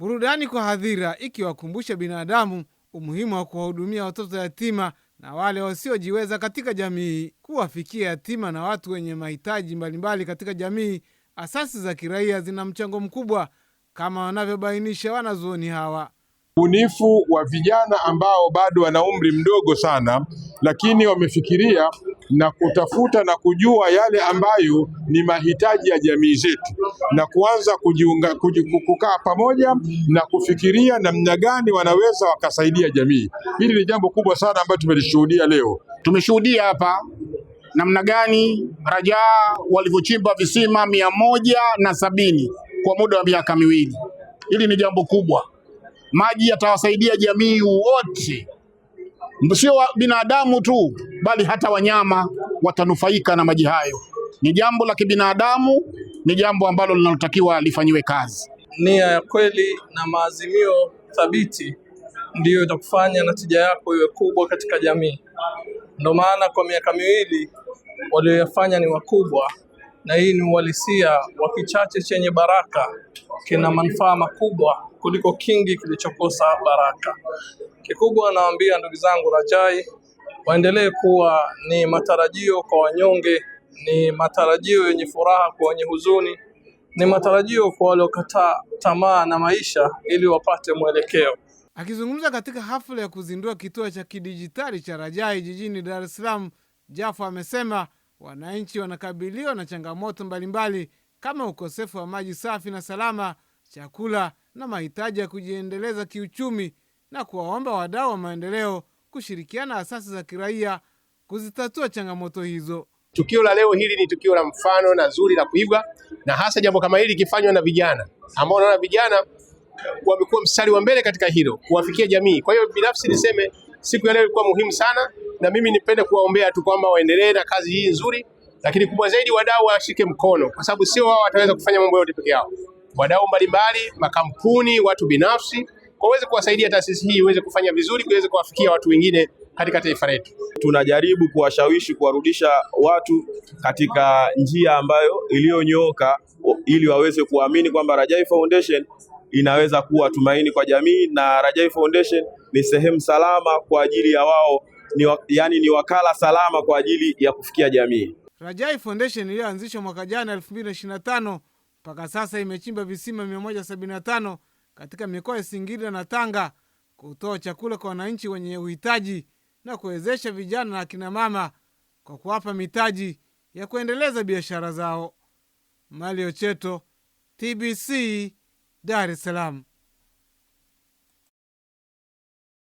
Burudani kwa hadhira ikiwakumbusha binadamu umuhimu wa kuwahudumia watoto yatima na wale wasiojiweza katika jamii. Kuwafikia yatima na watu wenye mahitaji mbalimbali katika jamii, asasi za kiraia zina mchango mkubwa kama wanavyobainisha wanazuoni hawa. Ubunifu wa vijana ambao bado wana umri mdogo sana, lakini wamefikiria na kutafuta na kujua yale ambayo ni mahitaji ya jamii zetu na kuanza kukaa pamoja na kufikiria namna gani wanaweza wakasaidia jamii. Hili ni jambo kubwa sana ambalo tumelishuhudia leo. Tumeshuhudia hapa namna gani Rajaa walivyochimba visima 170 kwa muda wa miaka miwili. Hili ni jambo kubwa. Maji yatawasaidia jamii wote, sio binadamu tu, bali hata wanyama watanufaika na maji hayo. Ni jambo la kibinadamu, ni jambo ambalo linalotakiwa lifanyiwe kazi. Nia ya kweli na maazimio thabiti ndiyo itakufanya natija yako iwe kubwa katika jamii. Ndio maana kwa miaka miwili walioyafanya ni wakubwa, na hii ni uhalisia wa kichache chenye baraka kina manufaa makubwa kuliko kingi kilichokosa baraka. Kikubwa nawaambia ndugu zangu Rajai waendelee kuwa ni matarajio kwa wanyonge, ni matarajio yenye furaha kwa wenye huzuni, ni matarajio kwa waliokataa tamaa na maisha ili wapate mwelekeo. Akizungumza katika hafla ya kuzindua kituo cha kidijitali cha Rajai jijini Dar es Salaam, Jafo amesema wananchi wanakabiliwa na changamoto mbalimbali kama ukosefu wa maji safi na salama, chakula na mahitaji ya kujiendeleza kiuchumi, na kuwaomba wadau wa maendeleo kushirikiana na asasi za kiraia kuzitatua changamoto hizo. Tukio la leo hili ni tukio la mfano na zuri la kuigwa, na hasa jambo kama hili kifanywa na vijana ambao naona vijana wamekuwa mstari wa mbele katika hilo kuwafikia jamii. Kwa hiyo binafsi niseme siku ya leo ilikuwa muhimu sana, na mimi nipende kuwaombea tu kwamba waendelee na kazi hii nzuri, lakini kubwa zaidi wadau washike mkono, kwa sababu sio wao wataweza kufanya mambo yote peke yao. Wadau mbalimbali, makampuni, watu binafsi waweze kuwasaidia taasisi hii iweze kufanya vizuri, iweze kuwafikia watu wengine katika taifa letu. Tunajaribu kuwashawishi, kuwarudisha watu katika njia ambayo iliyonyooka ili waweze kuamini kwamba Rajai Foundation inaweza kuwa tumaini kwa jamii, na Rajai Foundation ni sehemu salama kwa ajili ya wao, ni wakala salama kwa ajili ya kufikia jamii. Rajai Foundation iliyoanzishwa mwaka jana 2025 mpaka sasa imechimba visima 175 katika mikoa ya Singida na Tanga, kutoa chakula kwa wananchi wenye uhitaji na kuwezesha vijana na akina mama kwa kuwapa mitaji ya kuendeleza biashara zao. Malio Cheto, TBC, Dar es Salaam.